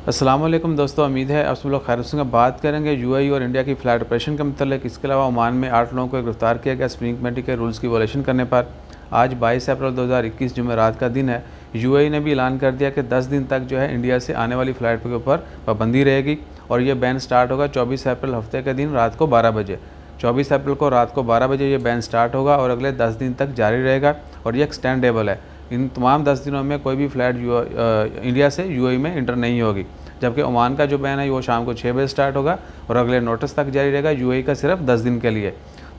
अस्सलाम वालेकुम दोस्तों, उम्मीद है आप सब लोग खैरियत से बात करेंगे यूएई और इंडिया की फ़्लाइट ऑपरेशन के मतलब। इसके अलावा ओमान में 8 लोगों को गिरफ्तार किया गया स्प्रिंग कमेटी के रूल्स की वायलेशन करने पर। आज 22 अप्रैल 2021 जुमेरात का दिन है। यूएई ने भी ऐलान कर दिया कि 10 दिन तक जो है इंडिया से आने वाली फ़्लाइट के ऊपर पाबंदी रहेगी और ये बैन स्टार्ट होगा 24 अप्रैल हफ्ते के दिन रात को 12 बजे। 24 अप्रैल को रात को 12 बजे ये बैन स्टार्ट होगा और अगले 10 दिन तक जारी रहेगा और ये एक्सटेंडेबल है। इन तमाम 10 दिनों में कोई भी फ़्लाइट इंडिया से यूएई में इंटर नहीं होगी। जबकि ओमान का जो बैन है वो शाम को 6 बजे स्टार्ट होगा और अगले नोटिस तक जारी रहेगा, यूएई का सिर्फ 10 दिन के लिए।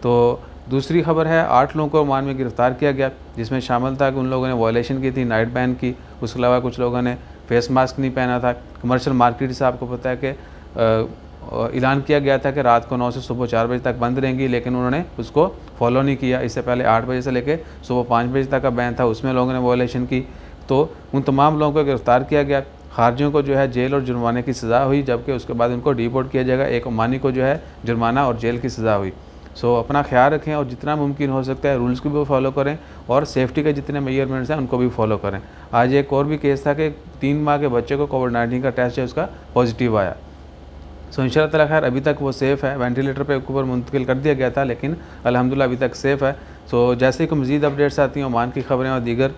तो दूसरी खबर है, 8 लोगों को ओमान में गिरफ्तार किया गया, जिसमें शामिल था कि उन लोगों ने वायलेशन की थी नाइट बैन की। उसके अलावा कुछ लोगों ने फेस मास्क नहीं पहना था। कमर्शियल मार्केट से आपको पता है कि ऐलान किया गया था कि रात को 9 से सुबह 4 बजे तक बंद रहेंगी, लेकिन उन्होंने उसको फॉलो नहीं किया। इससे पहले 8 बजे से लेकर सुबह 5 बजे तक का बैन था, उसमें लोगों ने वायलेशन की। तो उन तमाम लोगों को गिरफ्तार किया गया। खारजियों को जो है जेल और जुर्माने की सज़ा हुई, जबकि उसके बाद उनको डिपोर्ट किया जाएगा। एक ओमानी को जो है जुर्माना और जेल की सज़ा हुई। सो अपना ख्याल रखें और जितना मुमकिन हो सकता है रूल्स को भी फॉलो करें और सेफ्टी के जितने मेजरमेंट्स हैं उनको भी फॉलो करें। आज एक और भी केस था कि 3 माह के बच्चे को कोविड-19 का टेस्ट है उसका पॉजिटिव आया। सो इंशाल्लाह ताला खैर अभी तक वो सेफ़ है। वेंटिलेटर पे ऊपर मुंतकिल कर दिया गया था, लेकिन अल्हम्दुलिल्लाह अभी तक सेफ़ है। सो जैसे ही कोई मज़ीद अपडेट्स आती हैं ओमान की ख़बरें और दीगर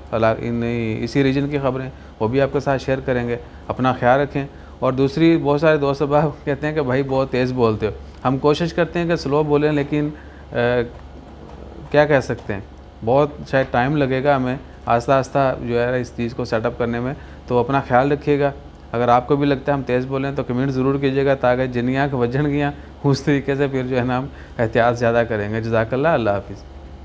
इसी रीजन की ख़बरें, वो भी आपके साथ शेयर करेंगे। अपना ख्याल रखें। और दूसरी, बहुत सारे दोस्त अहबाब कहते हैं कि भाई बहुत तेज़ बोलते हो। हम कोशिश करते हैं कि स्लो बोलें, लेकिन क्या कह सकते हैं, बहुत शायद टाइम लगेगा हमें आस्ता आस्ता जो है इस चीज़ को सेटअप करने में। तो अपना ख्याल रखिएगा। अगर आपको भी लगता है हम तेज़ बोलें तो कमेंट ज़रूर कीजिएगा, ताकि जिन्नियाँ वजन गया उस तरीके से फिर जो है ना हम एहतियात ज़्यादा करेंगे। जज़ाकल्लाह, अल्लाह हाफ़िज़।